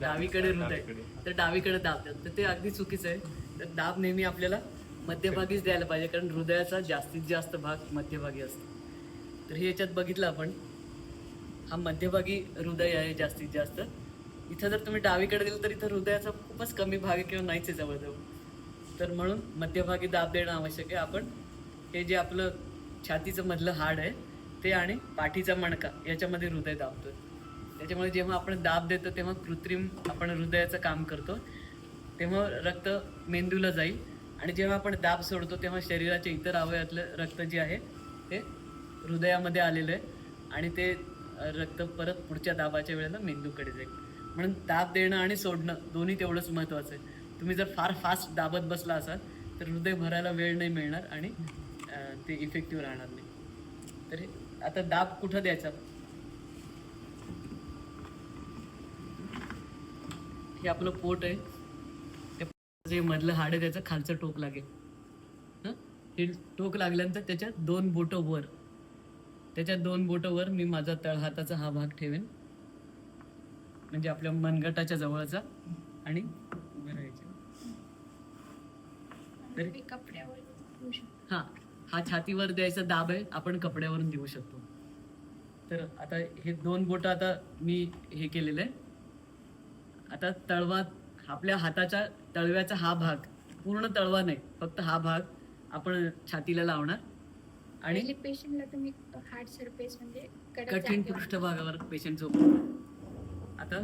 डावीकडे हृदय, तर डावीकडे दाब द्या, तर ते अगदी चुकीचं आहे. तर दाब नेहमी आपल्याला मध्यभागीच द्यायला पाहिजे, कारण हृदयाचा जास्तीत जास्त भाग मध्यभागी असतो. तर हे याच्यात बघितलं आपण, हा मध्यभागी हृदय आहे जास्तीत जास्त. इथं जर तुम्ही डावीकडे दिलं तर इथं हृदयाचा खूपच कमी भाग आहे किंवा नाहीच आहे जवळजवळ. तर म्हणून मध्यभागी दाब देणं आवश्यक आहे. आपण हे जे आपलं छातीचं मधलं हाड आहे ते आणि पाठीचा मणका याच्यामध्ये हृदय दाबतोय. त्याच्यामुळे जेव्हा आपण दाब देतो तेव्हा कृत्रिम आपण हृदयाचं काम करतो, तेव्हा रक्त मेंदूला जाईल, आणि जेव्हा आपण दाब सोडतो तेव्हा शरीराच्या इतर अवयवातलं रक्त जे आहे ते हृदयामध्ये आलेलं आहे, आणि ते रक्त परत पुढच्या दाबाच्या वेळेला मेंदूकडे जाईल. म्हणून दाब देणं आणि सोडणं दोन्ही तेवढंच महत्त्वाचं आहे. तुम्ही जर फार फास्ट दाबत बसला असाल तर हृदय भरायला वेळ नाही मिळणार आणि ते इफेक्टिव्ह राहणार नाही. तर आता दाब कुठं द्यायचा? हे आपलं पोट आहे, त्या जे मधलं हाड आहे त्याचं खालचं टोक लागेल. हे टोक लागल्यानंतर त्याच्यात 2 बोटं वर, त्याच्यात 2 बोटं वर मी माझा तळहाताचा हा भाग ठेवेन, म्हणजे आपल्या मनगटाच्या जवळचा, आणि उभे राहायचे. हा हा छातीवर द्यायचा दाब आहे, आपण कपड्यावरून देऊ शकतो. तर आता हे 2 बोटं आता मी हे केलेलं आहे. आता तळवा, आपल्या हाताच्या तळव्याचा हा भाग, पूर्ण तळवा नाही, फक्त हा भाग आपण छातीला लावणार, आणि पेशंटला तुम्ही हार्ड सरफेस म्हणजे कठीण पृष्ठभागावर पेशंट झोपतो. आता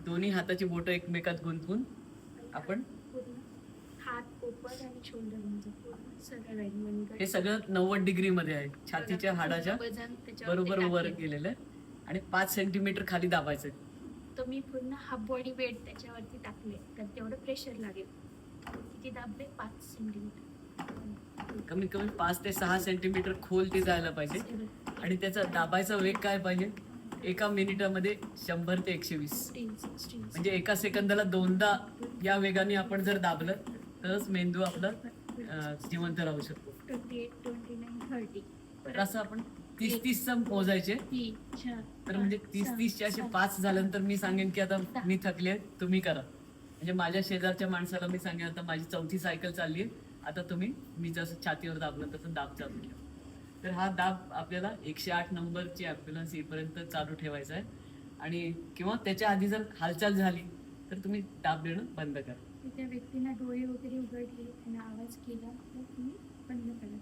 दोन्ही हाताची बोटं एकमेकात गुंतवून आपण हात पोपट आणि शोल्डर हे सगळं 90 डिग्री मध्ये आहे, छातीच्या हाडाच्या बरोबर वर केलेलं आहे, आणि 5 सेंटीमीटर खाली दाबायचं. तर मी पूर्ण हाफ बॉडी वेट त्याच्यावरती टाकले, तर तेवढं प्रेशर लागेल. किती दाबले? 5 सेंटीमीटर, कमीत कमी 5 ते 6 सेंटीमीटर खोल ते जायला पाहिजे. आणि त्याचा दाबायचा वेग काय पाहिजे? एका मिनिटामध्ये 100 ते 120, म्हणजे एका सेकंदाला 2दा या वेगाने आपण जर दाबलं तरच मेंदू आपला जिवंत राहू शकतो. 28, 29, 30 असं आपण 30-30 मोजायचे. तर म्हणजे 30-30चे असे 5 झाल्यानंतर मी सांगेन की आता मी थकले, तुम्ही करा. म्हणजे माझ्या शेजारच्या माणसाला मी सांगेन आता माझी 4थी सायकल चालली आहे, आता तुम्ही मी जसं छातीवर दाबलं तसं दाब चालू ठेवा. तर हा दाब आपल्याला 108 नंबरची ॲम्ब्युलन्स येईपर्यंत चालू ठेवायचा आहे, आणि किंवा त्याच्या आधी जर हालचाल झाली तर तुम्ही दाब देणं बंद करा. त्या व्यक्तीला डोळे वगैरे उघडले आणि आवाज केला तर तुम्ही बंद करा.